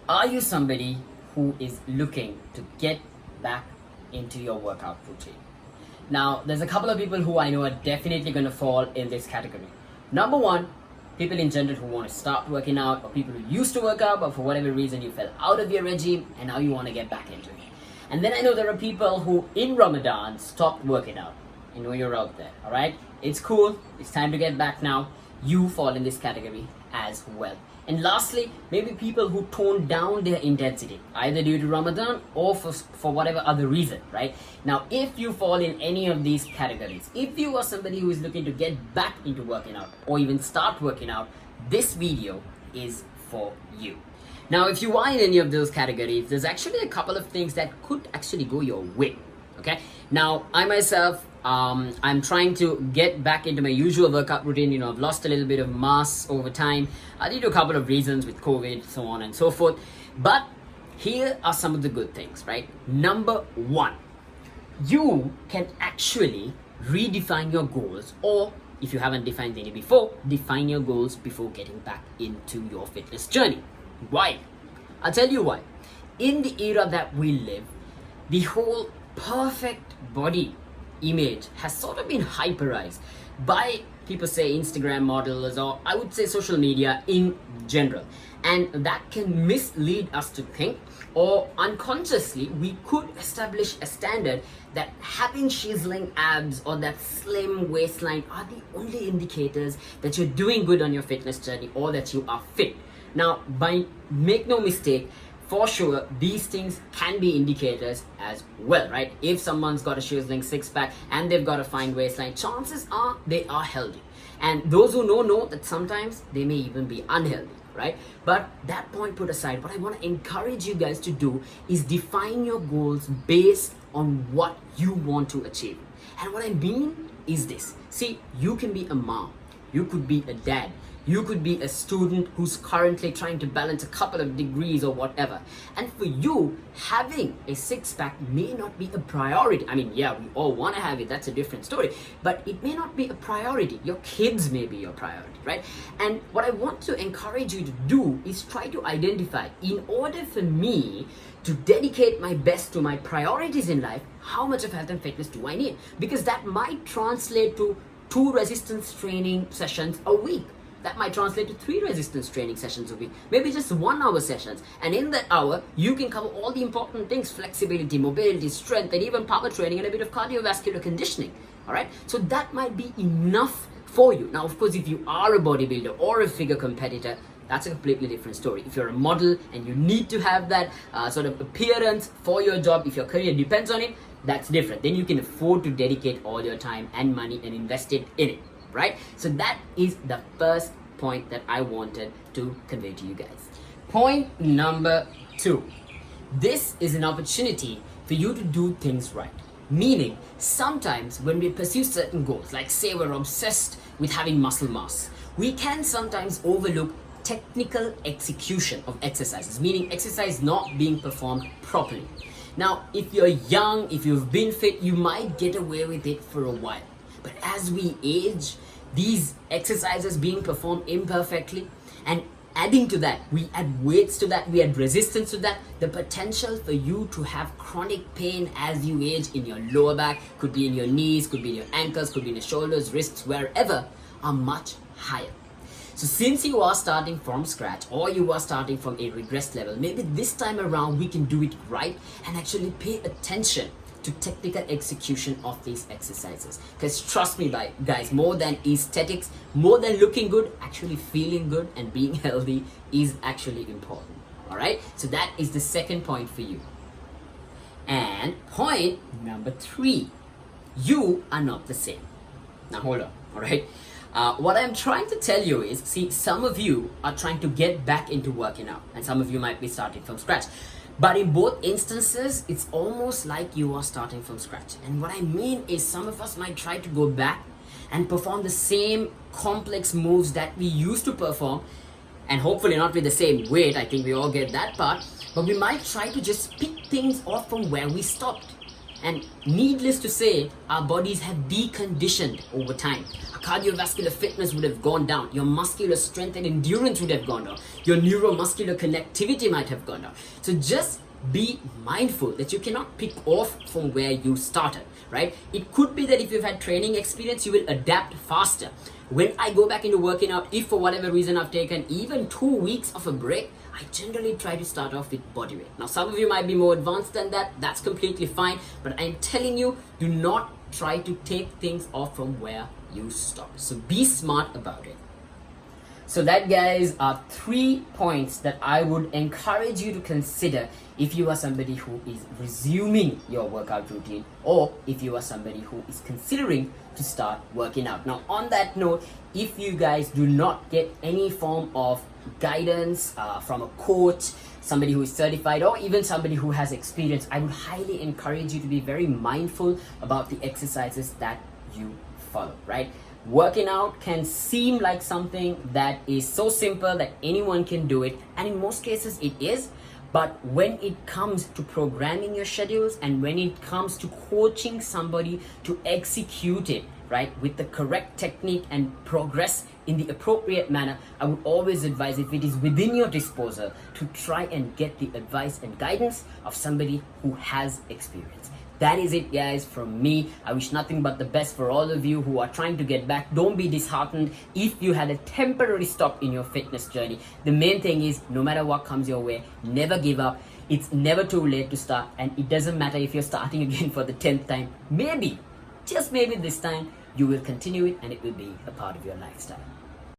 Are you somebody who is looking to get back into your workout routine? Now, there's a couple of people who I know are definitely going to fall in this category. Number one, people in general who want to start working out, or people who used to work out, but for whatever reason you fell out of your regime and now you want to get back into it. And then I know there are people who in Ramadan stopped working out. I know you're out there, alright? It's cool, it's time to get back now. You fall in this category as well. And lastly, maybe people who tone down their intensity, either due to Ramadan or for whatever other reason, right? Now, if you fall in any of these categories, if you are somebody who is looking to get back into working out or even start working out, this video is for you. Now, if you are in any of those categories, there's actually a couple of things that could actually go your way, okay? Now, I myself, I'm trying to get back into my usual workout routine. I've lost a little bit of mass over time due to a couple of reasons with COVID, so on and so forth. But here are some of the good things, right? Number one, you can actually redefine your goals, or if you haven't defined any before, define your goals before getting back into your fitness journey. Why? I'll tell you why. In the era that we live, the whole perfect body image has sort of been hyperized by, people say, Instagram models, or I would say social media in general, and that can mislead us to think, or unconsciously we could establish a standard that having chiseling abs or that slim waistline are the only indicators that you're doing good on your fitness journey or that you are fit. Now, make no mistake, for sure, these things can be indicators as well, right? If someone's got a chiseling six-pack and they've got a fine waistline, chances are they are healthy. And those who know that sometimes they may even be unhealthy, right? But that point put aside, what I want to encourage you guys to do is define your goals based on what you want to achieve. And what I mean is this. See, you can be a mom, you could be a dad, you could be a student who's currently trying to balance a couple of degrees or whatever. And for you, having a six-pack may not be a priority. I mean, yeah, we all want to have it. That's a different story. But it may not be a priority. Your kids may be your priority, right? And what I want to encourage you to do is try to identify, in order for me to dedicate my best to my priorities in life, how much of health and fitness do I need? Because that might translate to 2 resistance training sessions a week. That might translate to 3 resistance training sessions a week, maybe just 1 hour sessions. And in that hour, you can cover all the important things: flexibility, mobility, strength, and even power training and a bit of cardiovascular conditioning. All right. So that might be enough for you. Now, of course, if you are a bodybuilder or a figure competitor, that's a completely different story. If you're a model and you need to have that sort of appearance for your job, if your career depends on it, that's different. Then you can afford to dedicate all your time and money and invest it in it. Right? So that is the first point that I wanted to convey to you guys. Point number 2. This is an opportunity for you to do things right. Meaning, sometimes when we pursue certain goals, like say we're obsessed with having muscle mass, we can sometimes overlook technical execution of exercises, meaning exercise not being performed properly. Now, if you're young, if you've been fit, you might get away with it for a while. But as we age, these exercises being performed imperfectly, and adding to that, we add weights to that, we add resistance to that, the potential for you to have chronic pain as you age in your lower back, could be in your knees, could be in your ankles, could be in your shoulders, wrists, wherever, are much higher. So since you are starting from scratch, or you are starting from a regressed level, maybe this time around we can do it right and actually pay attention to technical execution of these exercises. Because trust me, guys, more than aesthetics, more than looking good, actually feeling good and being healthy is actually important. All right, so that is the second point for you. And point number 3, you are not the same. Now hold on. All right, what I'm trying to tell you is, see, some of you are trying to get back into working out, and some of you might be starting from scratch. But in both instances, it's almost like you are starting from scratch. And what I mean is, some of us might try to go back and perform the same complex moves that we used to perform, and hopefully not with the same weight. I think we all get that part. But we might try to just pick things off from where we stopped. And needless to say, our bodies have deconditioned over time. Our cardiovascular fitness would have gone down. Your muscular strength and endurance would have gone down. Your neuromuscular connectivity might have gone down. So just be mindful that you cannot pick off from where you started, right? It could be that if you've had training experience, you will adapt faster. When I go back into working out, if for whatever reason I've taken even 2 weeks of a break, I generally try to start off with body weight. Now, some of you might be more advanced than that. That's completely fine. But I'm telling you, do not try to take things off from where you stop. So be smart about it. So that, guys, are 3 points that I would encourage you to consider if you are somebody who is resuming your workout routine, or if you are somebody who is considering to start working out. Now, on that note, if you guys do not get any form of guidance from a coach, somebody who is certified, or even somebody who has experience, I would highly encourage you to be very mindful about the exercises that you follow, right? Working out can seem like something that is so simple that anyone can do it, and in most cases it is. But when it comes to programming your schedules, and when it comes to coaching somebody to execute it, right, with the correct technique and progress in the appropriate manner, I would always advise, if it is within your disposal, to try and get the advice and guidance of somebody who has experience. That is it, guys, from me. I wish nothing but the best for all of you who are trying to get back. Don't be disheartened if you had a temporary stop in your fitness journey. The main thing is, no matter what comes your way, never give up. It's never too late to start, and it doesn't matter if you're starting again for the 10th time. Maybe, just maybe this time, you will continue it and it will be a part of your lifestyle.